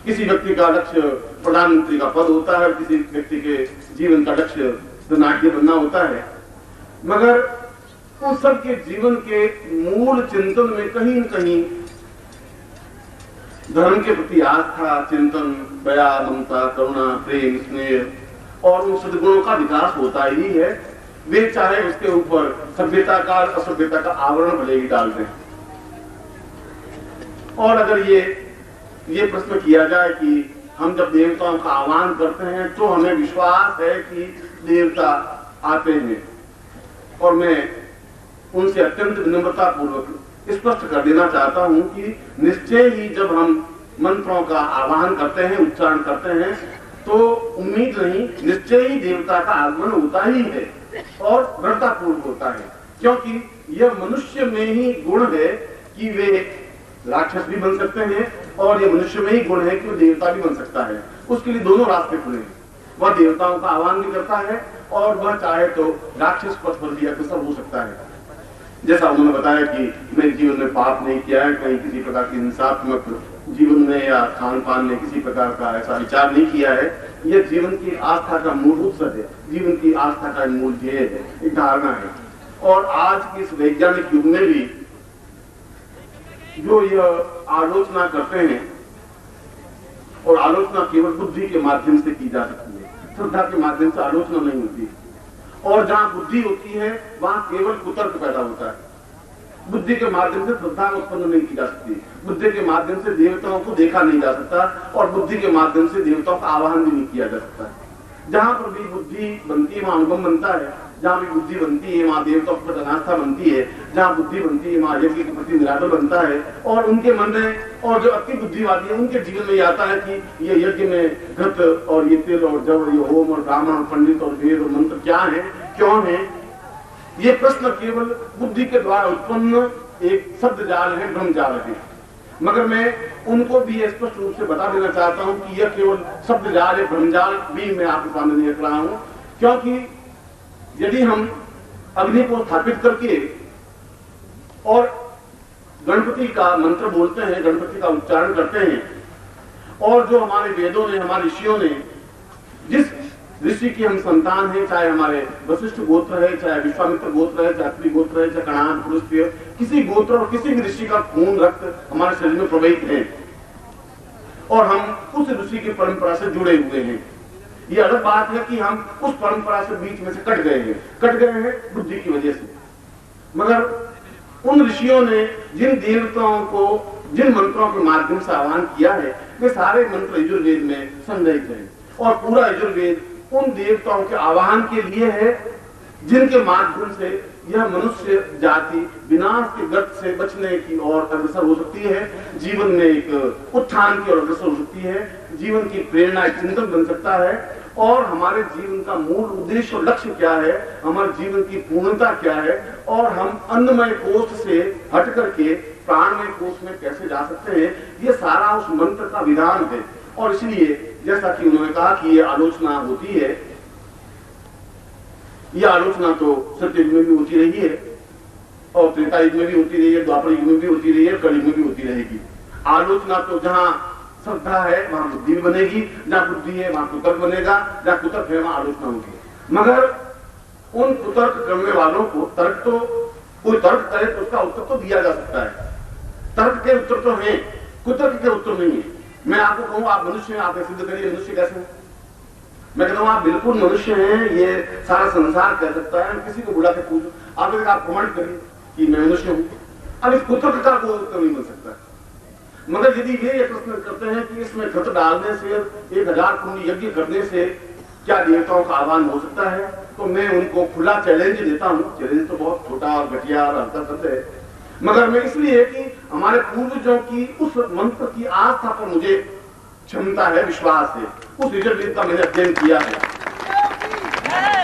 किसी व्यक्ति का लक्ष्य प्रधानमंत्री का पद होता है, किसी व्यक्ति के जीवन का लक्ष्य धनाढ्य बनना होता है। मगर उन सब के जीवन के मूल चिंतन में कहीं न कहीं धर्म के प्रति आस्था, चिंतन, दया, ममता, करुणा, प्रेम, स्नेह और उन सद्गुणों का विकास होता ही है। वे चाहे उसके ऊपर सभ्यता का असभ्यता का आवरण भले ही डाल दें। और अगर ये प्रश्न किया जाए कि हम जब देवताओं का आह्वान करते हैं तो हमें विश्वास है कि देवता आते हैं, और मैं उनसे अत्यंत विनम्रता पूर्वक स्पष्ट कर देना चाहता हूं कि निश्चय ही जब हम मंत्रों का आह्वान करते हैं, उच्चारण करते हैं, तो उम्मीद नहीं, निश्चय ही देवता का आगमन होता ही है और दृढ़तापूर्वक होता है। क्योंकि यह मनुष्य में ही गुण है कि वे राक्षस भी बन सकते हैं, और यह मनुष्य में ही गुण है कि वो देवता भी बन सकता है। उसके लिए दोनों रास्ते खुले हैं। वह देवताओं का आह्वान भी करता है और वह चाहे तो राक्षस पथ पर भी अग्रसर हो सकता है। जैसा उन्होंने बताया कि मेरे जीवन में पाप नहीं किया है, कहीं किसी प्रकार की हिंसात्मक जीवन में या खान पान में किसी प्रकार का ऐसा विचार नहीं किया है। यह जीवन की आस्था का मूल उत्सव है, जीवन की आस्था का मूल ध्येय है, एक धारणा है। और आज के इस वैज्ञानिक युग में भी जो यह आलोचना करते हैं, और आलोचना केवल बुद्धि के माध्यम से की जा सकती है, श्रद्धा के माध्यम से आलोचना नहीं होती। और जहां बुद्धि होती है वहां केवल कुतर्क पैदा होता है। बुद्धि के माध्यम से श्रद्धा उत्पन्न नहीं की जा सकती, बुद्धि के माध्यम से देवताओं को देखा नहीं जा सकता, और बुद्धि के माध्यम से देवताओं का आवाहन भी नहीं किया जा सकता। जहां पर भी बुद्धि बनती है वहां अनुगम बनता है, जहां भी बुद्धि बनती है वहां देवताओं पर अनास्था बनती है, जहां बुद्धि बनती है वहां यज्ञ के प्रति निरादर बनता है। और उनके मन में, और जो अति बुद्धिवादी है उनके जीवन में ये आता है कि ये यज्ञ में घृत और ये तिल और जव, ये होम और ब्राह्मण पंडित और वेद और मंत्र क्या है, क्यों है, ये प्रश्न केवल बुद्धि के द्वारा उत्पन्न एक शब्द जाल है, भ्रम जाल है। मगर मैं उनको भी स्पष्ट रूप से बता देना चाहता हूं कि यह केवल शब्द जाल है, भ्रम जाल भी मैं आपके सामने नहीं रख रहा हूं। क्योंकि यदि हम अग्नि को स्थापित करके और गणपति का मंत्र बोलते हैं, गणपति का उच्चारण करते हैं, और जो हमारे वेदों ने, हमारे ऋषियों ने, जिस ऋषि की हम संतान हैं, चाहे हमारे वशिष्ठ गोत्र है, चाहे विश्वामित्र गोत्र है, चाहे अत्रि गोत्र है, चाहे कणाद पुरुष, किसी गोत्र और किसी भी ऋषि का खून रक्त हमारे शरीर में प्रवाहित है, और हम उस ऋषि की परंपरा से जुड़े हुए हैं। ये अलग बात है कि हम उस परंपरा से बीच में से कट गए हैं बुद्धि की वजह से। मगर उन ऋषियों ने जिन देवताओं को, जिन मंत्रों के माध्यम से आह्वान किया है, वे सारे मंत्र यजुर्वेद में संग्रहित हैं, और पूरा यजुर्वेद उन देवताओं के आह्वान के लिए है जिनके माध्यम से यह मनुष्य जाति विनाश के गर्त से बचने की ओर अग्रसर हो सकती है, जीवन में एक उत्थान की ओर अग्रसर हो सकती है, जीवन की प्रेरणा, एक चिंतन बन सकता है। और हमारे जीवन का मूल उद्देश्य और लक्ष्य क्या है, हमारे जीवन की पूर्णता क्या है, और हम अन्नमय कोष से हट करके प्राणमय कोष में कैसे जा सकते हैं, ये सारा उस मंत्र का विधान है। और इसलिए जैसा कि उन्होंने कहा कि ये आलोचना होती है, यह आलोचना तो सत्ययुग में भी होती रही है, और त्रेता युग में भी होती रही है, द्वापर युग में भी होती रही है, कलयुग में भी होती रहेगी। आलोचना तो जहां श्रद्धा है वहां बुद्धि भी बनेगी, जहां बुद्धि है वहां कुतर्क बनेगा, जहां कुतर्क है वहां आलोचना होगी। मगर उन कुतर्क करने वालों को तर्क तो, कोई तर्क करे तो उसका उत्तर तो दिया जा सकता है। तर्क के उत्तर तो है, कुतर्क के उत्तर नहीं है। मैं आपको कहूं आप मनुष्य हैं, आप सिद्ध करिए मनुष्य कैसे हैं। मैं कहता हूं आप बिल्कुल मनुष्य हैं, ये सारा संसार कह सकता है। किसी को बुला के पूछो, आप प्रमाण करिए कि मैं मनुष्य हूं। अब इस कुतर्क का कोई उत्तर नहीं मिल सकता। मगर यदि वे ये प्रश्न करते हैं कि इसमें घृत डालने से, 1000 पुण्य यज्ञ करने से क्या देवताओं का आह्वान हो सकता है, तो मैं उनको खुला चैलेंज देता हूं। चैलेंज तो बहुत छोटा और घटिया और हल्का शब्द है, मगर मैं इसलिए कि हमारे पूर्वजों की उस मंत्र की आस्था पर मुझे क्षमता है, विश्वास है। उस यजुर्वेद का मैंने अध्ययन किया है,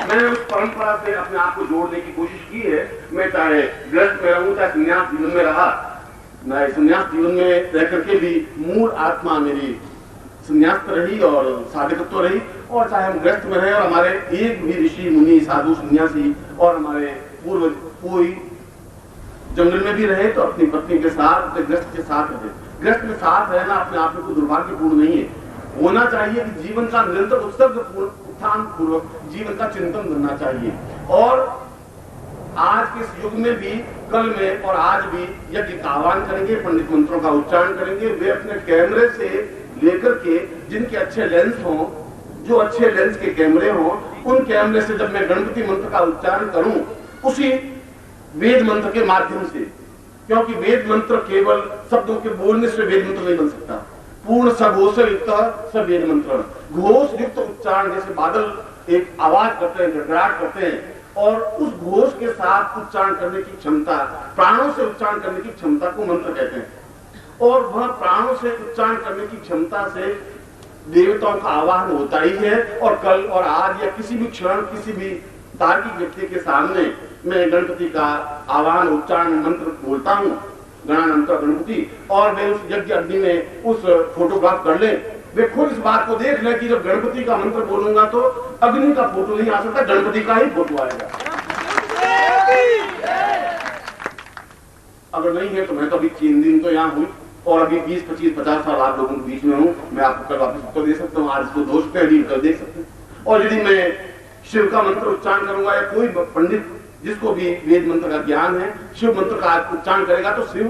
मैंने उस परंपरा से अपने आप को जोड़ने की कोशिश की है। मैं चाहे गृहस्थ में रहूं, चाहे संन्यास जीवन में रहा, मैं संन्यास जीवन में रह करके भी मूल आत्मा मेरी संन्यास रही और साधकत्व रही, और चाहे हम गृहस्थ में रहे और हमारे एक भी ऋषि मुनि साधु सन्यासी और हमारे पूर्वज कोई जंगल में भी रहे तो अपनी पत्नी के साथ, अपने गृहस्थ के साथ रहे। ग्रस्त में साथ रहना अपने आप में कोई दुर्भाग्यपूर्ण नहीं है। होना चाहिए कि जीवन का निरंतर उत्थान पूर्वक जीवन का चिंतन करना चाहिए। और आज के इस युग में भी, कल में और आज भी यज्ञ का आह्वान करेंगे, पंडित मंत्रों का उच्चारण करेंगे। वे अपने कैमरे से लेकर के, जिनके अच्छे लेंस हों, जो अच्छे लेंस के कैमरे हों, उन कैमरे से जब मैं गणपति मंत्र का उच्चारण करूं, उसी वेद मंत्र के माध्यम से, क्योंकि वेद मंत्र केवल शब्दों के बोलने से वेद मंत्र नहीं बन सकता। पूर्ण सघोष युक्त सब वेद मंत्र, घोष युक्त उच्चारण, जैसे बादल एक आवाज करते हैं, गड़गड़ाहट करते हैं, और उस घोष के साथ उच्चारण करने की क्षमता, प्राणों से उच्चारण करने की क्षमता को मंत्र कहते हैं। और वह प्राणों से उच्चारण करने की क्षमता से देवताओं का आवाहन होता ही है। और कल और आज या किसी भी क्षण, किसी भी तार्किक व्यक्ति के सामने मैं गणपति का आवाहन उच्चारण मंत्र बोलता हूँ, गणानंतर गणपति, और वे उस यज्ञ अग्नि में उस फोटोग्राफ कर ले। वे खुद इस बात को देख ले कि जब गणपति का मंत्र बोलूंगा तो अग्नि का फोटो नहीं आ सकता, गणपति का ही फोटो आएगा। अगर नहीं है तो मैं तो अभी 3 दिन तो यहाँ हूँ, और अभी 20, 25, 50 साल आप लोगों के बीच में हूँ। मैं आपको कल वापस उत्तर दे सकता हूँ, आज इसको दोष पे अभी कल देख सकते हैं। और यदि मैं शिव का मंत्र उच्चारण करूंगा, या कोई पंडित जिसको भी वेद मंत्र का ज्ञान है शिव मंत्र का उच्चारण करेगा, तो शिव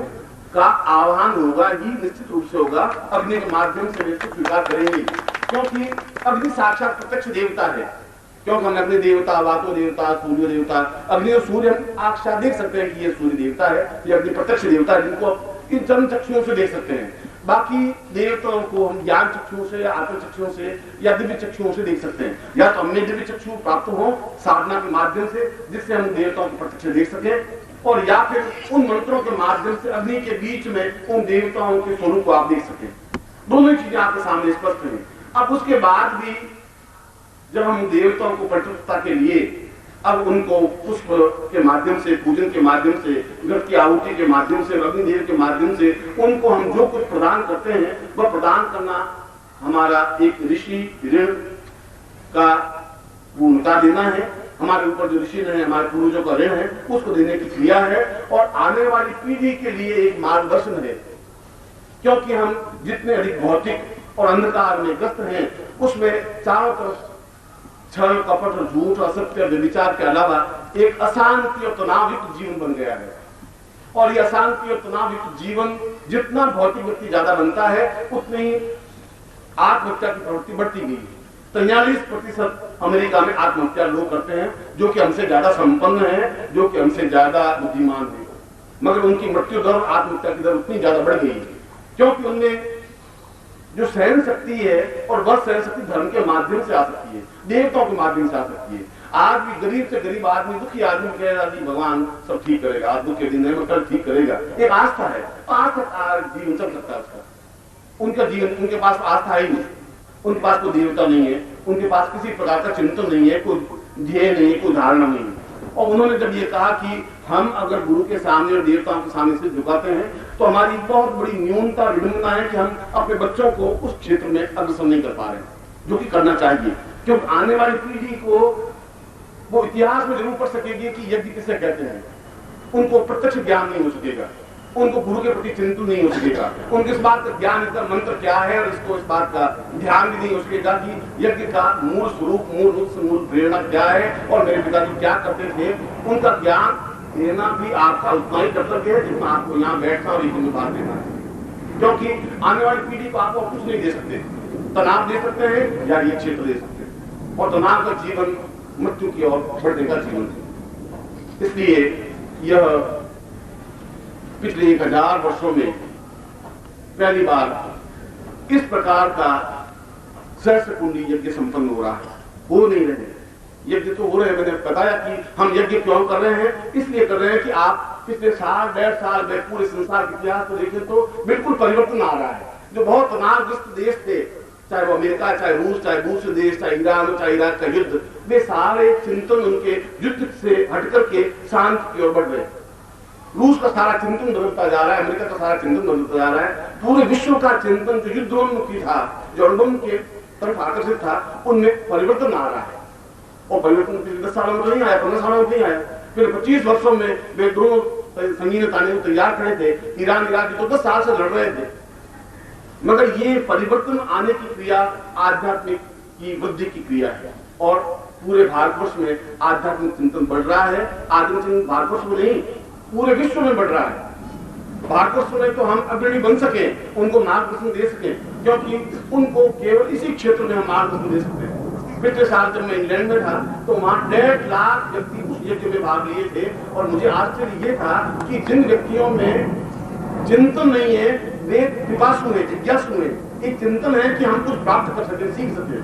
का आह्वान होगा ही, निश्चित रूप से होगा। अग्नि के माध्यम से वे स्वीकार करेंगे, क्योंकि अग्नि साक्षात प्रत्यक्ष देवता है। क्योंकि हम अग्नि देवता, वातो देवता, सूर्य देवता, अग्नि और सूर्य हम आक्षात देख सकते हैं कि ये सूर्य देवता है, ये अग्नि प्रत्यक्ष देवता है, जिनको इन जन्म चक्षुओं से देख सकते हैं। बाकी देवताओं को हम ज्ञान चक्षुओं से, या आत्म चक्षुओं से, या दिव्य चक्षुओं से देख सकते हैं। या तो हमें दिव्य चक्षु प्राप्त हो साधना के माध्यम से, जिससे हम देवताओं को प्रत्यक्ष देख सके, और या फिर उन मंत्रों के माध्यम से अग्नि के बीच में उन देवताओं के स्वरूप को आप देख सके। दोनों चीजें आपके सामने स्पष्ट हैं। अब उसके बाद भी जब हम देवताओं को प्रत्यक्षता के लिए, अब उनको पुष्प के माध्यम से, पूजन के माध्यम से, घृत की आहुति के माध्यम से, अग्निदेव के माध्यम से उनको हम जो कुछ प्रदान करते हैं, वह प्रदान करना हमारा एक ऋषि ऋण का पूर्णता देना है। हमारे ऊपर जो ऋषि ऋण है, हमारे पूर्वजों का ऋण है, उसको देने की क्रिया है, और आने वाली पीढ़ी के लिए एक मार्गदर्शन है। क्योंकि हम जितने अधिक भौतिक और अंधकार में ग्रस्त हैं, उसमें चारों तरफ छल, कपट, झूठ, असत्य, व्यभिचार के अलावा एक अशांति और तनावयुक्त जीवन बन गया है। और यह अशांति और तनावयुक्त जीवन जितना भौतिक व्यक्ति ज्यादा बनता है, उतनी ही आत्महत्या की प्रवृत्ति बढ़ती गई है। 43% अमेरिका में आत्महत्या लोग करते हैं, जो कि हमसे ज्यादा संपन्न है, जो कि हमसे ज्यादा बुद्धिमान है, मगर उनकी मृत्यु दर, आत्महत्या की दर उतनी ज्यादा बढ़ गई है, क्योंकि उनमें जो सहन शक्ति है, और वह सहन शक्ति धर्म के माध्यम से आ सकती है, देवताओं के माध्यम से आ सकती है। आज भी गरीब से गरीब आदमी, दुखी आदमी कहेगा कि भगवान सब ठीक करेगा, आज दुख के दिन में कल ठीक करेगा, एक आस्था है, आस्था जीवन चल सकता है उसका। उनका जीवन, उनके पास आस्था ही नहीं, उनके पास कोई देवता नहीं है, उनके पास किसी प्रकार का चिंतन नहीं है, कोई ध्येय नहीं है, कोई धारणा नहीं है। और उन्होंने जब ये कहा कि हम अगर गुरु के सामने और देवताओं के सामने से झुकाते हैं, तो हमारी बहुत बड़ी न्यूनता, विडंबना है कि हम अपने बच्चों को उस क्षेत्र में अग्रसर नहीं कर पा रहे हैं, जो कि करना चाहिए। क्योंकि आने वाली पीढ़ी को वो इतिहास में जरूर पढ़ सकेगी कि यज्ञ किसे कहते हैं। उनको प्रत्यक्ष ज्ञान नहीं हो सकेगा, उनको गुरु के प्रति चिंतन नहीं हो सकेगा, उनको इस बात का ज्ञान, इसका मंत्र क्या है, और इसको इस बात का ध्यान भी नहीं हो सकेगा कि यज्ञ का मूल स्वरूप, मूल रूप से मूल प्रेरणा क्या है, और मेरे पिताजी क्या करते थे। उनका ज्ञान देना भी आपका उतना ही कर्तव्य है जितना आपको यहाँ बैठना और एक बात देना है। क्योंकि आने वाली पीढ़ी को आपको कुछ नहीं दे सकते, तनाव दे सकते हैं या ये क्षेत्र दे सकते हैं, और तनाव का जीवन मृत्यु की ओर बढ़ने का जीवन है। इसलिए यह पिछले 1000 वर्षों में पहली बार इस प्रकार का सहस्त्र कुंडी यज्ञ संपन्न हो रहा है। हो नहीं रहे यज्ञ तो हो रहे हैं, मैंने बताया कि हम यज्ञ क्यों कर रहे हैं, इसलिए कर रहे हैं कि आप पिछले साल, 1.5 साल में पूरे संसार के इतिहास को देखें तो बिल्कुल परिवर्तन आ रहा है। जो बहुत तनावग्रस्त देश थे, चाहे वो अमेरिका, चाहे रूस, चाहे दूसरे देश, चाहे ईरान, चाहे इराक का युद्ध, वे सारे चिंतन उनके युद्ध से हटकर के शांति की ओर बढ़ रहे। रूस का सारा चिंतन बदलता जा रहा है, अमेरिका का सारा चिंतन बदलता जा रहा है। पूरे विश्व का चिंतन जो युद्धोन्मुखी था, जो अणुबम के तरफ आकर्षित था, उनमें परिवर्तन आ रहा है। और परिवर्तन पिछले 10 सालों में नहीं आया, 15 सालों में नहीं आया, फिर 25 वर्षों में वे दोनों संगीन ताने को तैयार खड़े थे। ईरान इराक तो 10 साल से लड़ रहे थे, मगर ये परिवर्तन आने की क्रिया आध्यात्मिक की वृद्धि की क्रिया है और पूरे भारतवर्ष में आध्यात्मिक चिंतन बढ़ रहा है। आध्यात्मिक चिंतन भारतवर्ष में नहीं, पूरे विश्व में बढ़ रहा है। भारतवर्ष में तो हम अग्रणी बन सके, उनको मार्गदर्शन दे सके, क्योंकि उनको केवल इसी क्षेत्र में हम मार्गदर्शन दे सकते हैं। पिछले साल जब मैं इंग्लैंड में था तो वहां 1.5 लाख व्यक्ति उस यज्ञ में भाग लिए थे और मुझे आश्चर्य ये था कि जिन व्यक्तियों में चिंतन नहीं है वे पिपासु हैं, जिज्ञासु हैं। एक चिंतन है कि हम कुछ प्राप्त कर सके, सीख सके,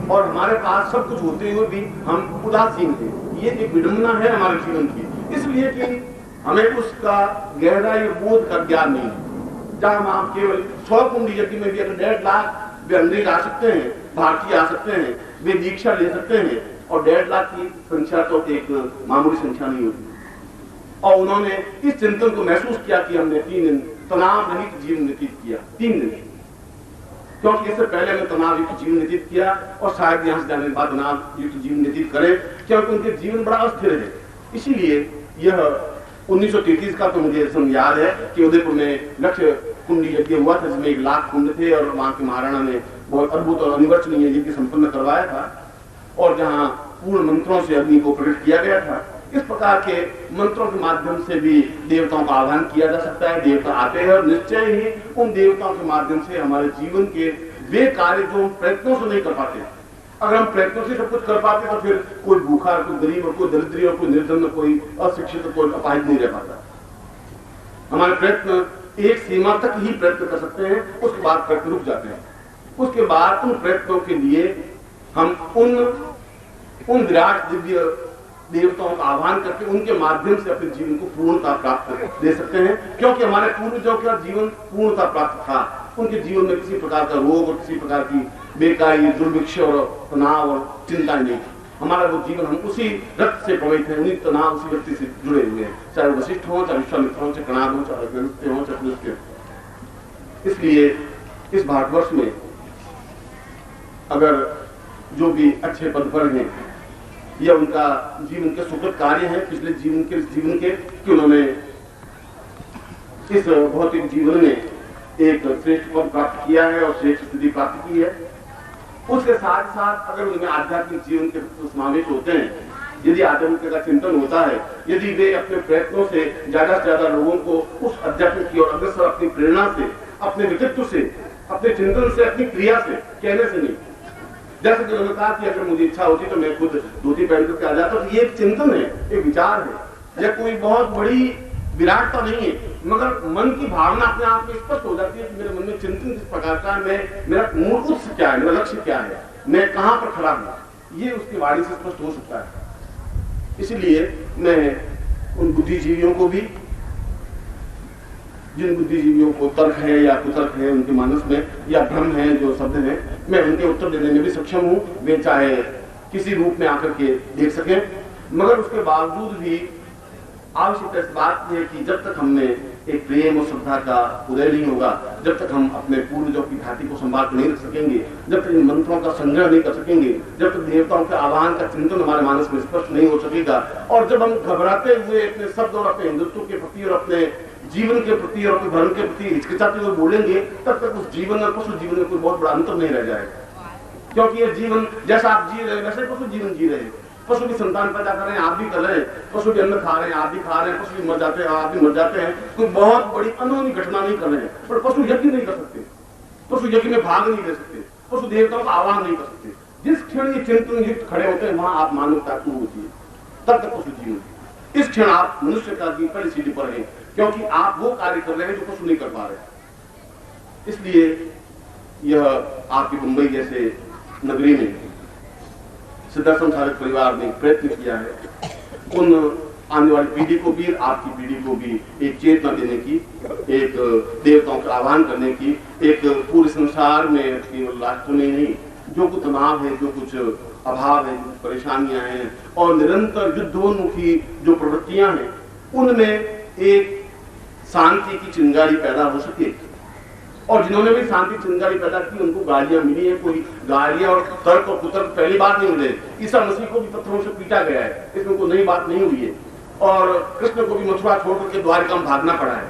और हमारे पास सब कुछ होते हुए भी हम उदासीन थे। ये एक विडंबना है हमारे जीवन की, इसलिए कि हमें उसका गहराई बोध का ज्ञान नहीं है। जहां आप केवल 100 कुंडी यज्ञ में भी अगर 1.5 लाख वे अंग्रेज आ सकते हैं, भारतीय आ सकते हैं, वे दीक्षा ले सकते हैं, और 1.5 लाख की संख्या तो एक मामूली संख्या नहीं होती। और उन्होंने इस चिंतन को महसूस किया कि हमने 3 दिन तनाव रहित जीवन व्यतीत किया। 3 दिन, क्योंकि इससे पहले हमने तनाव युक्त जीवन व्यतीत किया और शायद यहां से जाने के बाद तनाव युक्त जीवन व्यतीत करें, क्योंकि उनके जीवन बड़ा अस्थिर है। इसीलिए यह 1933 का तो मुझे याद है कि उदयपुर में लक्ष्य कुंडी यज्ञ हुआ था, जिसमें 1 लाख कुंड थे और वहां के महाराणा ने बहुत अद्भुत और अनिवर्चनीय यज्ञ संपन्न करवाया था, और जहां पूर्ण मंत्रों से अग्नि को प्रकट किया गया था। इस प्रकार के मंत्रों के माध्यम से भी देवताओं का आह्वान किया जा सकता है। देवता आते हैं और निश्चय ही उन देवताओं के माध्यम से हमारे जीवन के वे कार्य जो हम प्रयत्नों से नहीं कर पाते, अगर हम प्रयत्नों से सब कुछ कर पाते तो फिर कोई भूखा, कोई गरीब, और कोई दरिद्री, और कोई निर्धन, कोई अशिक्षित, कोई अपाहिज नहीं रह पाता। हमारे प्रयत्न एक सीमा तक ही प्रयत्न कर सकते हैं, उसके बाद प्रयत्न रुक जाते हैं। उसके बाद उन प्रयत्नों के लिए हम उन विराट दिव्य देवताओं का आह्वान करके उनके माध्यम से अपने जीवन को पूर्णता प्राप्त दे सकते हैं, क्योंकि हमारे पूर्वजों का जीवन पूर्णता प्राप्त था। उनके जीवन में किसी प्रकार का रोग और किसी प्रकार की बेकारी, दुर्भिक्ष और तनाव और चिंता नहीं। हमारा वो जीवन, हम उसी रक्त से प्रभावित हैं, उन्हीं तनाव उसी व्यक्ति से जुड़े हुए हैं, चाहे वशिष्ठ हो, चाहे विश्वामित्र हो, चाहे कणाद हो, चाहे अगस्त्य हो, चाहे पुलस्त्य हो। इसलिए इस भारतवर्ष में अगर जो भी अच्छे पद पर हैं, यह उनका जीवन के सुकृत कार्य है पिछले जीवन के कि उन्होंने इस भौतिक जीवन में एक श्रेष्ठ पद प्राप्त किया है और श्रेष्ठ स्थिति प्राप्त की है। उसके साथ साथ अगर उनमें आध्यात्मिक जीवन के समावेश होते हैं, यदि आध्यात्मिक का चिंतन होता है, यदि वे अपने प्रयत्नों से ज्यादा लोगों को उस अध्यात्म की ओर अग्रसर अपनी प्रेरणा से, अपने व्यक्तित्व से, अपने चिंतन से, अपनी क्रिया से, कहने से नहीं। जैसे कि उन्होंने कहा कि अगर मुझे इच्छा होती तो मैं खुद धोती पहन करके आ जाता, तो ये एक चिंतन है, एक विचार है, यह कोई बहुत बड़ी विराटता नहीं है, मगर मन की भावना अपने आप में स्पष्ट हो जाती है कि मेरे मन में चिंतन किस प्रकार का है, मेरा मूल उद्देश्य क्या है, मेरा लक्ष्य क्या है, मैं कहां पर खड़ा हूं, ये उसकी वाणी से स्पष्ट हो सकता है। इसलिए मैं उन बुद्धिजीवियों को भी, जिन बुद्धिजीवियों को तर्क है या कुतर्क है उनके मानस में, या भ्रम है जो शब्द है, मैं उनके उत्तर देने में भी सक्षम हूं। वे चाहे किसी रूप में आकर के देख सकें, मगर उसके बावजूद भी आवश्यक इस बात है कि जब तक हमने एक प्रेम और श्रद्धा का उदय नहीं होगा, जब तक हम अपने पूर्वजों की धाती को संभाल कर नहीं रख सकेंगे, जब तक इन मंत्रों का संग्रह नहीं कर सकेंगे, जब तक देवताओं के आह्वान का चिंतन हमारे मानस में स्पष्ट नहीं हो सकेगा, और जब हम घबराते हुए अपने शब्द और अपने हिंदुत्व के प्रति और अपने जीवन के प्रति और अपने धर्म के प्रति हिचकिचाते हुए बोलेंगे, तब तक उस जीवन और पशु जीवन में कोई बहुत बड़ा अंतर नहीं रह जाएगा। क्योंकि ये जीवन जैसा आप जी रहे हैं वैसे पशु जीवन जी रहे हैं। पशु भी संतान पैदा कर रहे हैं, आप भी कर रहे हैं, पशु भी अन्न खा रहे हैं, आप भी खा रहे हैं, पशु भी मर जाते हैं, आप भी मर जाते हैं। कोई बहुत बड़ी अनहोनी घटना नहीं कर रहे हैं, पर पशु यज्ञ नहीं कर सकते, पशु यज्ञ में भाग नहीं ले सकते, पशु देवताओं का आह्वान नहीं कर सकते। जिस क्षण ये चिंतन युक्त खड़े होते हैं वहां आप मानवता शुरू होती है, तब तक पशु जीवन। इस क्षण आप मनुष्य का की पहली सीढ़ी पर हैं, क्योंकि आप वो कार्य कर रहे हैं जो पशु नहीं कर पा रहे। इसलिए यह आपकी मुंबई जैसे नगरी में सिद्धाश्रम साधक परिवार ने प्रयत्न किया है उन आने वाली पीढ़ी को भी, आपकी पीढ़ी को भी एक चेतना देने की, एक देवताओं का आह्वान करने की, एक पूरे संसार में केवल राष्ट्र में नहीं, जो कुछ तनाव है, जो कुछ अभाव है, जो कुछ परेशानियां हैं और निरंतर युद्धोन्मुखी जो प्रवृत्तियां हैं, उनमें एक शांति की चिंगारी पैदा हो सके। और जिन्होंने भी शांति चिंगारी पैदा की उनको गालियां मिली है, कोई गालियां और तर्क और कुतर्क पहली बात नहीं मिले। ईसा मसीह को भी पत्थरों से पीटा गया है, इसमें कोई नई बात नहीं हुई है, और कृष्ण को भी मथुरा छोड़ करके द्वारिका में भागना पड़ा है।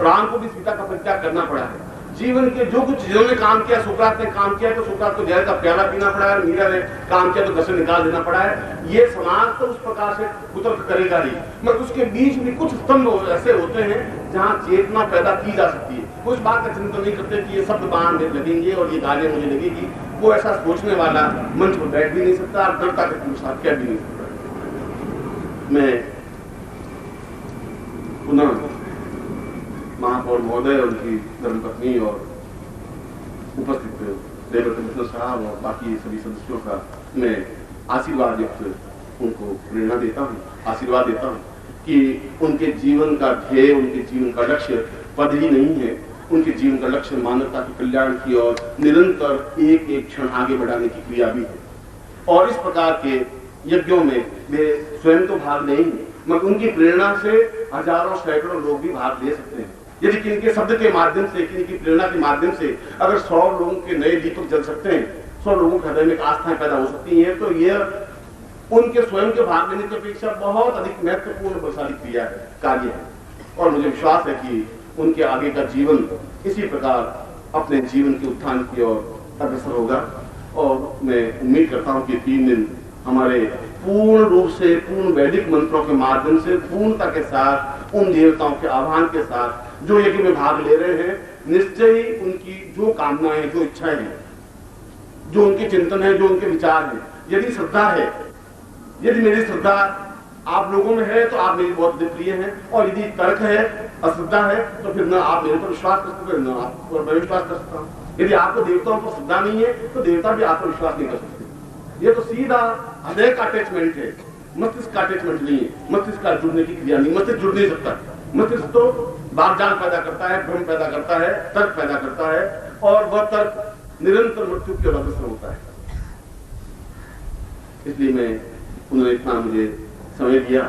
प्राण को भी सीता का परित्याग करना पड़ा है। जीवन के जो कुछ जिन्होंने काम किया, सुकरात ने काम किया तो सुकरात को जहर का प्याला पीना पड़ा है, मीरा ने काम किया तो घर से निकाल देना पड़ा है। ये समाज तो उस प्रकार से कुतर्क करेगा ही, मगर उसके बीच में कुछ स्तंभ ऐसे होते हैं जहां चेतना पैदा की जा सकती है। वो इस बात का चिंतन नहीं करते कि ये शब्द बाण में लगेंगे और ये गाने मुझे लगेगी। वो ऐसा सोचने वाला मंच पर बैठ भी नहीं सकता और दृढ़ता के अनुसार कह भी नहीं सकता। मैं पुनः महापौर महोदय, उनकी धर्मपत्नी और उपस्थित देवव्रत मिश्र साहब और बाकी सभी सदस्यों का मैं आशीर्वाद युक्त उनको प्रेरणा देता हूँ, आशीर्वाद देता हूँ कि उनके जीवन का ध्येय, उनके जीवन का लक्ष्य पद ही नहीं है, उनके जीवन का लक्ष्य मानवता के कल्याण की और निरंतर एक एक क्षण आगे बढ़ाने की क्रिया भी है। और इस प्रकार के यज्ञों में वे स्वयं तो भाग लेंगे, मगर उनकी प्रेरणा से हजारों सैकड़ों लोग भी भाग ले सकते हैं। यदि किनके शब्द के माध्यम से, किनकी प्रेरणा के माध्यम से अगर 100 लोगों के नए दीपक जल सकते हैं, 100 लोगों के हृदय में आस्थाएं पैदा हो सकती हैं, तो यह उनके स्वयं के भाग लेने की अपेक्षा बहुत अधिक महत्वपूर्ण बलशाली क्रिया है, कार्य है। और मुझे विश्वास है कि उनके आगे का जीवन इसी प्रकार अपने जीवन के उत्थान की ओर अग्रसर होगा। और मैं उम्मीद करता हूं कि 3 दिन हमारे पूर्ण रूप से पूर्ण वैदिक मंत्रों के माध्यम से पूर्णता के साथ उन देवताओं के आह्वान के साथ जो यज्ञ में भाग ले रहे हैं, निश्चय ही उनकी जो कामनाएं, जो इच्छाएं हैं, जो उनके चिंतन है, जो उनके विचार हैं, यदि श्रद्धा है, यदि मेरी श्रद्धा आप लोगों में है तो आप मेरी बहुत प्रिय हैं, और यदि तर्क है, अश्रद्धा है, तो फिर न आप मेरे पर विश्वास कर सकते, न आप पर विश्वास कर सकता हूं। यदि आपको देवताओं पर श्रद्धा नहीं है तो देवता भी आप पर विश्वास नहीं कर सकते। ये तो सीधा हृदय का अटैचमेंट है, मस्तिष्क का अटैचमेंट नहीं है। मस्तिष्क का जुड़ने की क्रिया नहीं, मस्तिष्क जुड़ नहीं सकता। मस्तिष्क तो बागजाल पैदा करता है, भ्रम पैदा करता है, तर्क पैदा करता है, और वह तर्क निरंतर मृत्यु की ओर अग्रसर होता है। इसलिए मैं उन्होंने इतना मुझे समय दिया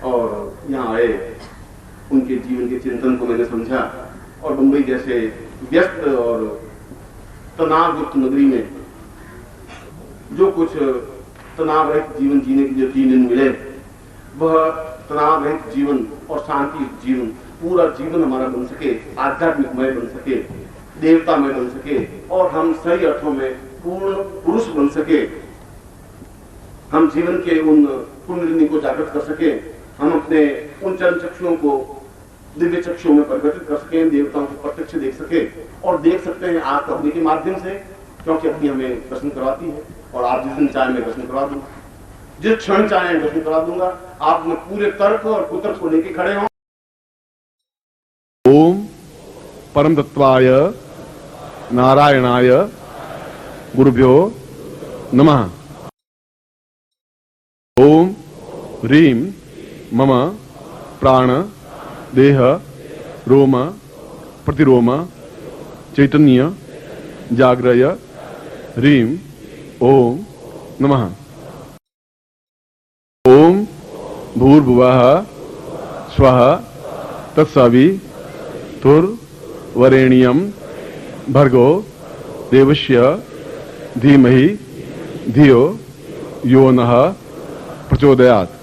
और यहाँ आए, उनके जीवन के चिंतन को मैंने समझा, और मुंबई जैसे व्यस्त और तनावयुक्त नगरी में जो कुछ तनाव रहित जीवन जीने के जो 3 दिन मिले, वह तनाव रहित जीवन और शांति जीवन पूरा जीवन हमारा बन सके, आध्यात्मिकमय बन सके, देवतामय बन सके, और हम सही अर्थों में पूर्ण पुरुष बन सके। हम जीवन के उन कुंडलिनी को जागृत कर सके, हम अपने उन चरण चक्षुओं को दिव्य चक्षुओं में परिवर्तित कर सके, देवताओं को प्रत्यक्ष देख सके, और देख सकते हैं आज अग्नि के माध्यम से, क्योंकि अग्नि हमें दर्शन करवाती है। और आप जिस दिन चाहे मैं दर्शन करवा दूंगा, जिस क्षण चाहे दर्शन करवा दूंगा। आप में पूरे तर्क और कुतर्क को लेके खड़े हों। ओम परम तत्वाय नारायणाय गुरुभ्यो नमः। ओम ह्रीं मम प्राण देह रोम प्रतिरोम चैतन्य जाग्रय ह्रीं ओम नमः। ओम भूर्भुवः स्वः तत्सवितुर्वरेण्यं भर्गो देवस्य धीमहि धियो यो नः प्रचोदयात्।